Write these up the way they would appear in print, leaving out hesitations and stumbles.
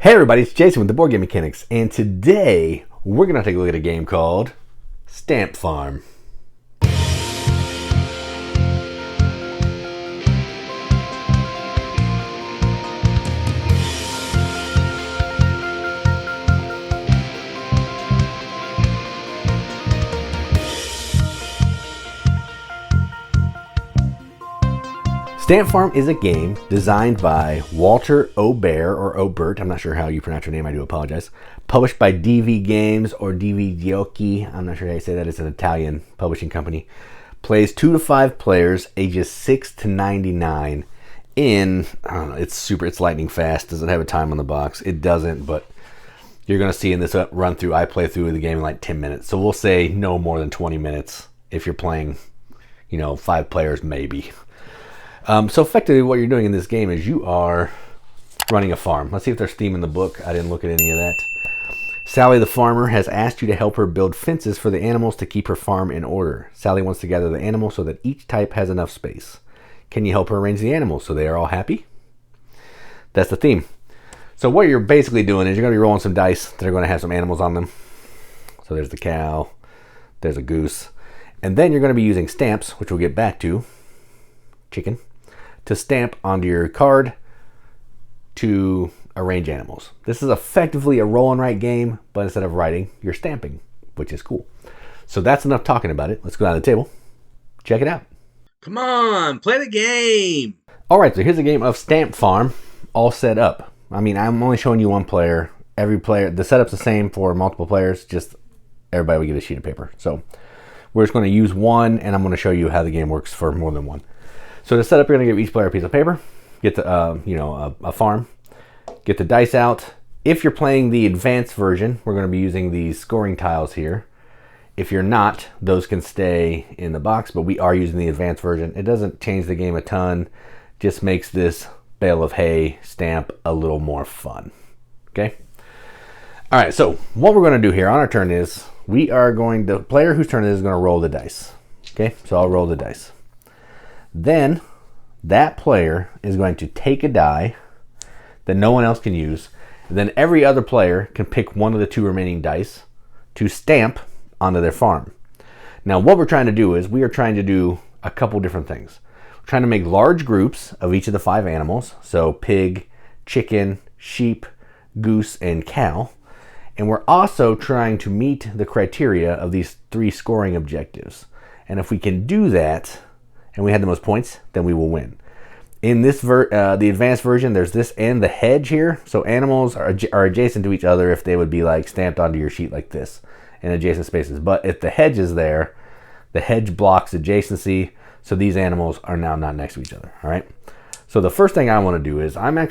Hey everybody, it's Jason with the Board Game Mechanics, and today we're going to take a look at a game called Stampfarm. Stampfarm is a game designed by Walter Obert, I'm not sure how you pronounce your name, I do apologize. Published by DV Games or DV Giochi, I'm not sure how you say that, it's an Italian publishing company. Plays 2 to 5 players, ages 6 to 99 in, I don't know, it's lightning fast. Does it have a time on the box? It doesn't, but you're going to see in this run through, I play through the game in like 10 minutes. So we'll say no more than 20 minutes if you're playing, 5 players maybe. So effectively what you're doing in this game is you are running a farm. Let's see if there's theme in the book. I didn't look at any of that. Sally the farmer has asked you to help her build fences for the animals to keep her farm in order. Sally wants to gather the animals so that each type has enough space. Can you help her arrange the animals so they are all happy? That's the theme. So what you're basically doing is you're going to be rolling some dice that are going to have some animals on them. So there's the cow, there's a goose, and then you're going to be using stamps, which we'll get back to, chicken, to stamp onto your card to arrange animals. This is effectively a roll and write game, but instead of writing, you're stamping, which is cool. So that's enough talking about it. Let's go down to the table. Check it out. Come on, play the game. All right, so here's a game of Stampfarm all set up. I mean, I'm only showing you one player. Every player, the setup's the same for multiple players, just everybody will get a sheet of paper. So we're just going to use one, and I'm going to show you how the game works for more than one. So to set up, you're going to give each player a piece of paper, get the, a farm, get the dice out. If you're playing the advanced version, we're going to be using these scoring tiles here. If you're not, those can stay in the box, but we are using the advanced version. It doesn't change the game a ton, just makes this bale of hay stamp a little more fun. Okay? All right, so what we're going to do here on our turn is the player whose turn it is going to roll the dice. Okay, so I'll roll the dice. Then that player is going to take a die that no one else can use. And then every other player can pick one of the 2 remaining dice to stamp onto their farm. Now what we're trying to do is we are trying to do a couple different things. We're trying to make large groups of each of the 5 animals. So pig, chicken, sheep, goose, and cow. And we're also trying to meet the criteria of these 3 scoring objectives. And if we can do that, and we had the most points, then we will win. In this the advanced version, there's this and the hedge here. So animals are adjacent to each other if they would be like stamped onto your sheet like this in adjacent spaces. But if the hedge is there, the hedge blocks adjacency. So these animals are now not next to each other. All right. So the first thing I want to do is I'm going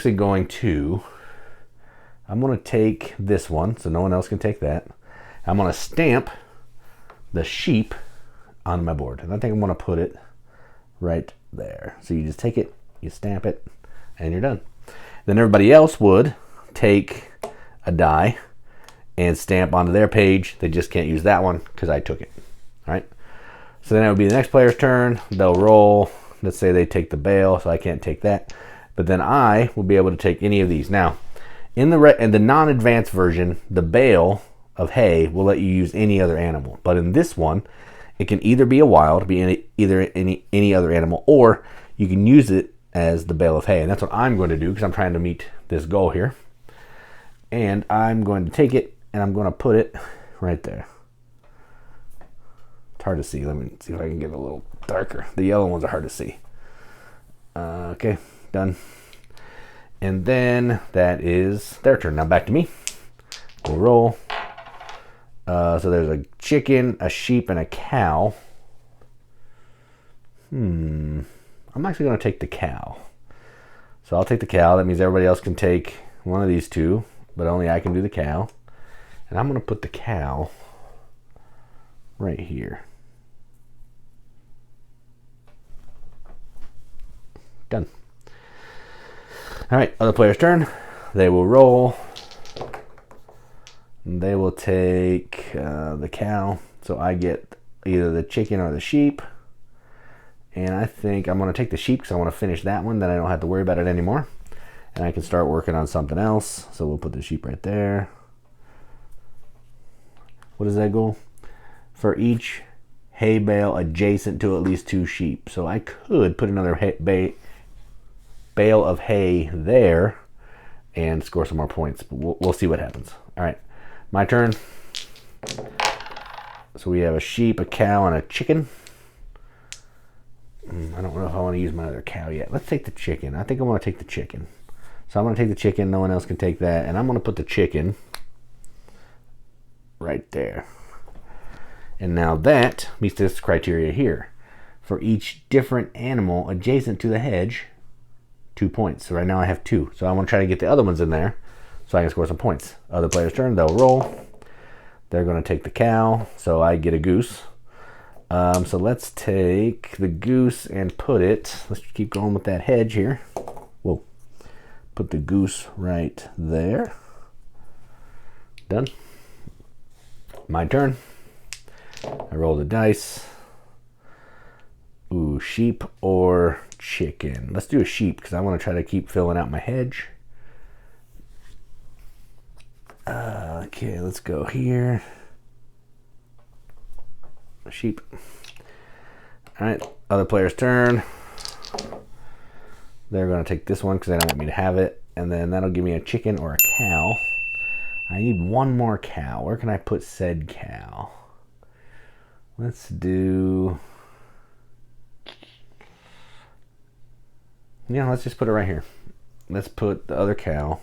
to take this one so no one else can take that. I'm going to stamp the sheep on my board. And I think I'm going to put it right there. So you just take it, you stamp it, and you're done. Then everybody else would take a die and stamp onto their page. They just can't use that one because I took it. All right. So then it would be the next player's turn. They'll roll. Let's say they take the bale, so I can't take that. But then I will be able to take any of these. Now, in the non-advanced version, the bale of hay will let you use any other animal. But in this one, it can either be a wild, be any other animal, or you can use it as the bale of hay. And that's what I'm going to do because I'm trying to meet this goal here. And I'm going to take it and I'm going to put it right there. It's hard to see. Let me see if I can get it a little darker. The yellow ones are hard to see. Okay, done. And then that is their turn. Now back to me. We'll roll. So there's a chicken, a sheep, and a cow. I'm actually going to take the cow. So I'll take the cow. That means everybody else can take one of these 2, but only I can do the cow. And I'm going to put the cow right here. Done. All right, other player's turn. They will roll. They will take the cow, so I get either the chicken or the sheep. And I think I'm going to take the sheep because I want to finish that one, then I don't have to worry about it anymore. and I can start working on something else. So we'll put the sheep right there. What is that goal? For each hay bale adjacent to at least 2 sheep. So I could put another bale of hay there and score some more points. But we'll see what happens. All right, my turn. So we have a sheep, a cow, and a chicken. I don't know if I want to use my other cow yet. Let's take the chicken. I think I want to take the chicken. So I'm going to take the chicken. No one else can take that. And I'm going to put the chicken right there. And now that meets this criteria here. For each different animal adjacent to the hedge, 2 points. So right now I have 2. So I want to try to get the other ones in there so I can score some points. Other player's turn. They'll roll. They're going to take the cow. So I get a goose. So let's take the goose and put it, let's keep going with that hedge here. We'll put the goose right there. Done. My turn. I roll the dice. Ooh, sheep or chicken. Let's do a sheep because I want to try to keep filling out my hedge. Okay, let's go here. Sheep. All right, other player's turn. They're going to take this one because they don't want me to have it, and then that'll give me a chicken or a cow. I need one more cow. Where can I put said cow? Let's do... Yeah, let's just put it right here. Let's put the other cow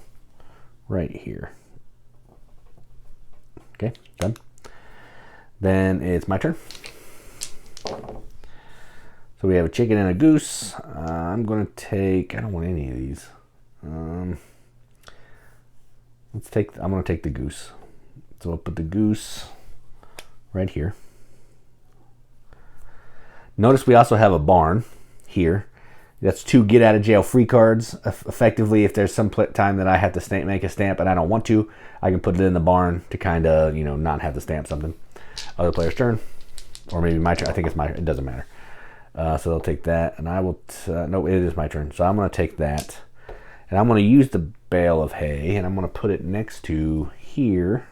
right here. Okay, done. Then it's my turn. So we have a chicken and a goose. I'm going to take, I don't want any of these. I'm going to take the goose. So I'll put the goose right here. Notice we also have a barn here. That's 2 get out of jail free cards. Effectively, if there's some time that I have to make a stamp and I don't want to, I can put it in the barn to kind of, not have to stamp something. Other player's turn, or maybe my turn. I think it's my. It doesn't matter. So they'll take that, and I will. No, it is my turn. So I'm going to take that, and I'm going to use the bale of hay, and I'm going to put it next to here.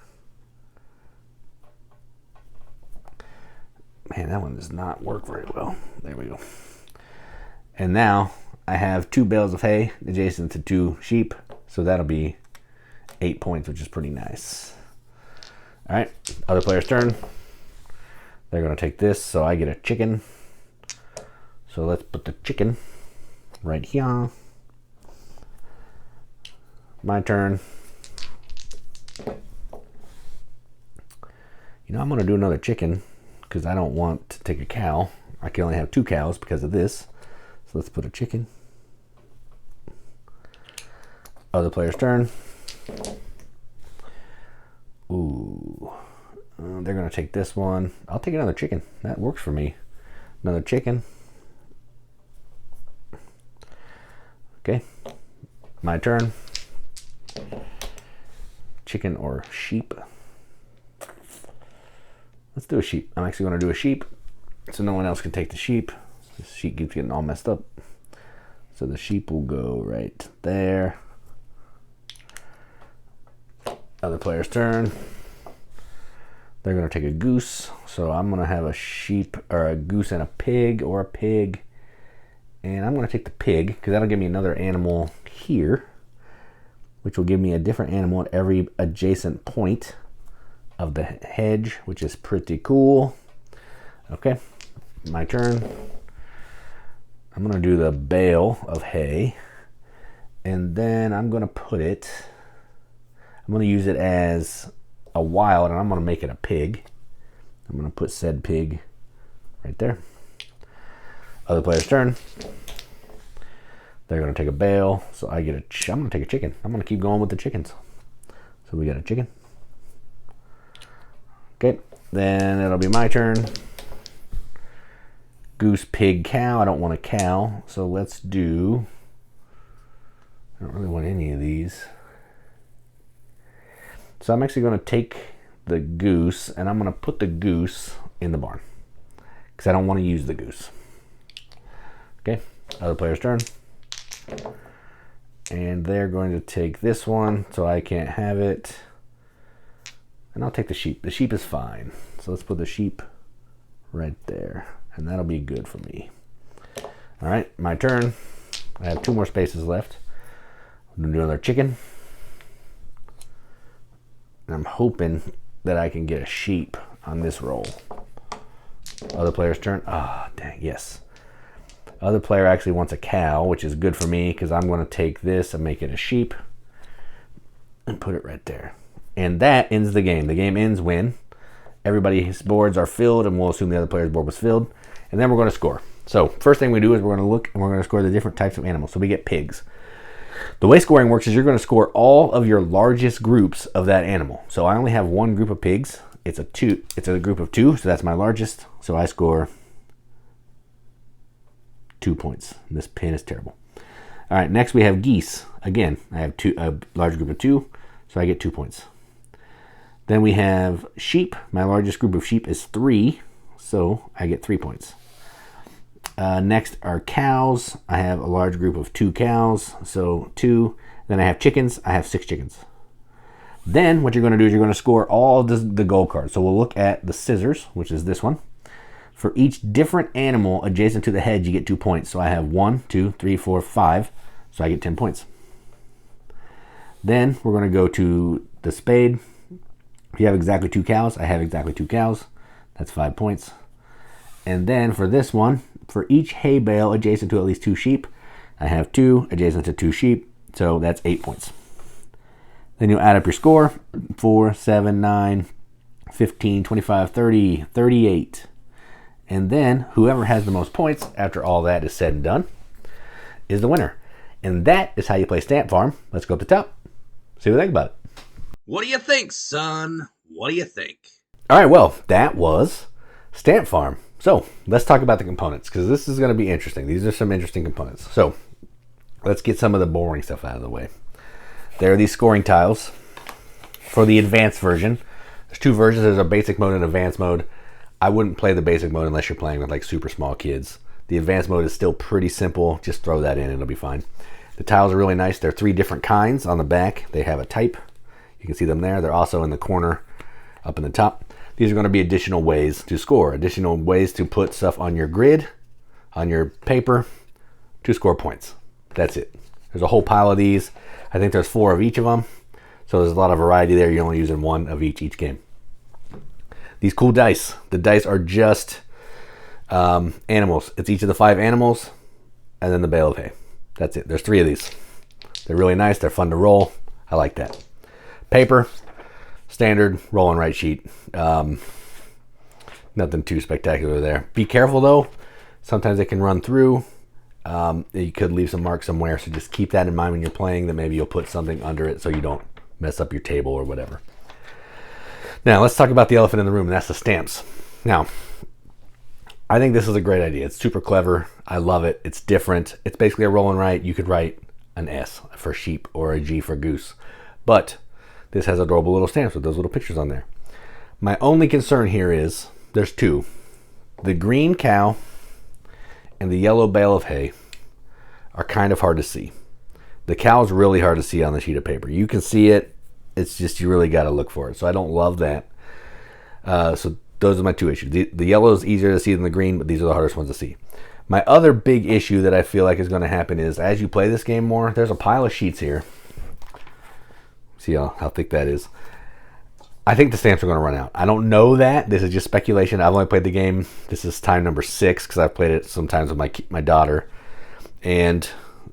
Man, that one does not work very well. There we go. And now I have 2 bales of hay adjacent to 2 sheep, so that'll be 8 points, which is pretty nice. All right, other player's turn. They're going to take this, so I get a chicken. So let's put the chicken right here. My turn. I'm going to do another chicken because I don't want to take a cow. I can only have 2 cows because of this. So let's put a chicken. Other player's turn. Ooh. They're going to take this one. I'll take another chicken. That works for me. Another chicken. Okay. My turn. Chicken or sheep. Let's do a sheep. I'm actually going to do a sheep so no one else can take the sheep. This sheep keeps getting all messed up. So the sheep will go right there. Other player's turn. They're going to take a goose. So I'm going to have a sheep or a goose and a pig or a pig. And I'm going to take the pig because that'll give me another animal here, which will give me a different animal at every adjacent point of the hedge, which is pretty cool. Okay, my turn. I'm going to do the bale of hay, and then I'm going to put it, I'm going to use it as a wild, and I'm going to make it a pig. I'm going to put said pig right there. Other player's turn. They're going to take a bale, so I get I'm going to take a chicken. I'm going to keep going with the chickens. So we got a chicken. Okay, then it'll be my turn. Goose, pig, cow. I don't want a cow, so let's do, I don't really want any of these. So I'm actually going to take the goose, and I'm going to put the goose in the barn because I don't want to use the goose. Okay, other player's turn. And they're going to take this one, so I can't have it. And I'll take the sheep. The sheep is fine. So let's put the sheep right there. And that'll be good for me. All right, my turn. I have 2 more spaces left. I'm going to do another chicken. And I'm hoping that I can get a sheep on this roll. Other player's turn. Ah, dang, yes. Other player actually wants a cow, which is good for me because I'm going to take this and make it a sheep and put it right there. And that ends the game. The game ends when everybody's boards are filled, and we'll assume the other player's board was filled. And then we're going to score. So first thing we do is we're going to look and we're going to score the different types of animals. So we get pigs. The way scoring works is you're going to score all of your largest groups of that animal. So I only have 1 group of pigs. It's a group of 2, so that's my largest. So I score 2 points. This pin is terrible. All right, next we have geese. Again, I have a large group of 2, so I get 2 points. Then we have sheep. My largest group of sheep is 3, so I get 3 points. Next are cows. I have a large group of 2 cows, so 2. Then I have chickens. I have 6 chickens. Then what you're going to do is you're going to score all the gold cards. So we'll look at the scissors, which is this one. For each different animal adjacent to the hedge, you get 2 points. So I have 1, 2, 3, 4, 5. So I get 10 points. Then we're going to go to the spade. If you have exactly 2 cows, I have exactly 2 cows. That's 5 points. And then for this one, for each hay bale adjacent to at least 2 sheep, I have 2 adjacent to 2 sheep. So that's 8 points. Then you'll add up your score. 4, 7, 9, 15, 25, 30, 38. And then whoever has the most points after all that is said and done is the winner. And that is how you play Stampfarm. Let's go up the top. See what you think about it. What do you think, son? What do you think? All right, well, that was Stampfarm. So let's talk about the components because this is going to be interesting. These are some interesting components. So let's get some of the boring stuff out of the way. There are these scoring tiles for the advanced version. There's 2 versions. There's a basic mode and advanced mode. I wouldn't play the basic mode unless you're playing with like super small kids. The advanced mode is still pretty simple. Just throw that in and it'll be fine. The tiles are really nice. There are 3 different kinds on the back. They have a type. You can see them there. They're also in the corner up in the top. These are going to be additional ways to score, additional ways to put stuff on your grid, on your paper, to score points. That's it. There's a whole pile of these. I think there's 4 of each of them. So there's a lot of variety there. You're only using 1 of each game. These cool dice. The dice are just animals. It's each of the 5 animals and then the bale of hay. That's it. There's 3 of these. They're really nice. They're fun to roll. I like that. Paper, standard roll and write sheet. Nothing too spectacular there. Be careful though. Sometimes it can run through. You could leave some marks somewhere, so just keep that in mind when you're playing, that maybe you'll put something under it so you don't mess up your table or whatever. Now let's talk about the elephant in the room, and that's the stamps. Now, I think this is a great idea. It's super clever. I love it. It's different. It's basically a roll and write. You could write an S for sheep or a G for goose, but this has adorable little stamps with those little pictures on there. My only concern here is there's 2. The green cow and the yellow bale of hay are kind of hard to see. The cow is really hard to see on the sheet of paper. You can see it. It's just you really got to look for it. So I don't love that. So those are my 2 issues. The yellow is easier to see than the green, but these are the hardest ones to see. My other big issue that I feel like is going to happen is as you play this game more, there's a pile of sheets here. See how thick that is. I think the stamps are going to run out. I don't know that. This is just speculation. I've only played the game. This is time number 6 because I've played it sometimes with my daughter. And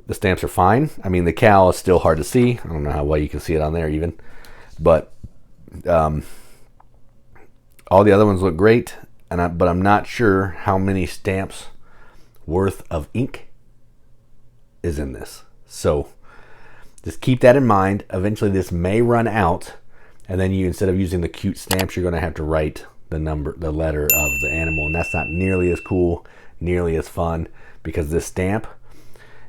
the stamps are fine. I mean, the cow is still hard to see. I don't know how well you can see it on there even. But all the other ones look great. But I'm not sure how many stamps worth of ink is in this. So just keep that in mind. Eventually this may run out. And then you, instead of using the cute stamps, you're going to have to write the letter of the animal. And that's not nearly as cool, nearly as fun, because this stamp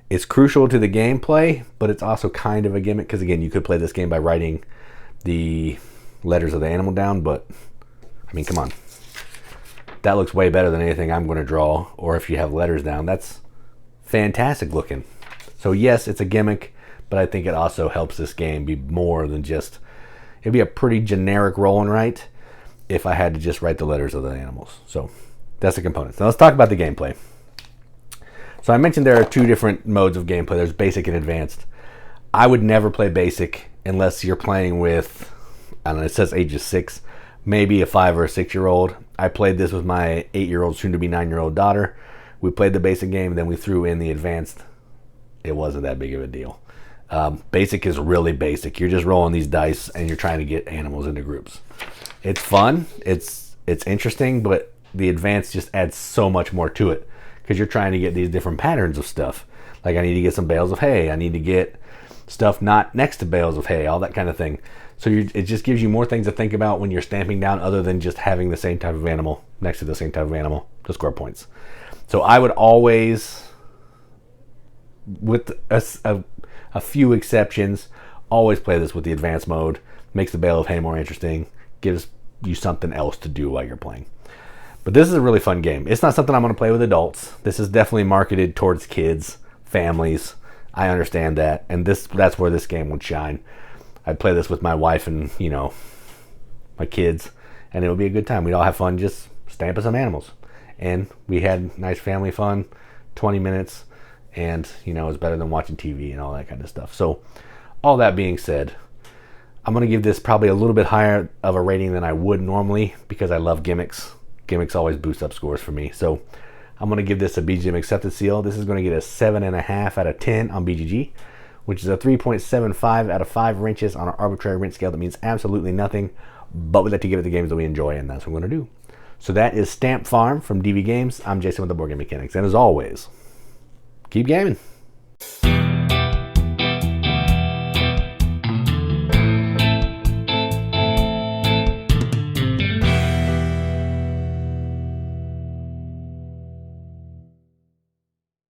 is crucial to the gameplay, but it's also kind of a gimmick. Because again, you could play this game by writing the letters of the animal down, but I mean, come on. That looks way better than anything I'm going to draw. Or if you have letters down, that's fantastic looking. So yes, it's a gimmick, but I think it also helps this game be more than just, it'd be a pretty generic roll and write if I had to just write the letters of the animals. So that's the components. Now let's talk about the gameplay. So I mentioned there are two different modes of gameplay. There's basic and advanced. I would never play basic unless you're playing with, I don't know, it says ages 6, maybe a 5 or a 6-year-old. I played this with my 8-year-old, soon-to-be 9-year-old daughter. We played the basic game, then we threw in the advanced. It wasn't that big of a deal. Basic is really basic. You're just rolling these dice and you're trying to get animals into groups. It's fun. It's interesting, but the advanced just adds so much more to it because you're trying to get these different patterns of stuff. Like I need to get some bales of hay. I need to get stuff not next to bales of hay, all that kind of thing. So it just gives you more things to think about when you're stamping down other than just having the same type of animal next to the same type of animal to score points. So I would always, with a few exceptions, always play this with the advanced mode. Makes the bale of hay more interesting. Gives you something else to do while you're playing. But this is a really fun game. It's not something I'm going to play with adults. This is definitely marketed towards kids, families. I understand that. And that's where this game would shine. I'd play this with my wife and, my kids. And it would be a good time. We'd all have fun just stamping some animals. And we had nice family fun, 20 minutes. And, it was better than watching TV and all that kind of stuff. So, all that being said, I'm going to give this probably a little bit higher of a rating than I would normally because I love gimmicks. Gimmicks always boost up scores for me. So, I'm going to give this a BGM accepted seal. This is going to get a 7.5 out of 10 on BGG, which is a 3.75 out of 5 wrenches on an arbitrary wrench scale. That means absolutely nothing, but we like to give it the games that we enjoy, and that's what we're going to do. So that is Stampfarm from DV Games. I'm Jason with the Boardgame Mechanics, and as always, keep gaming.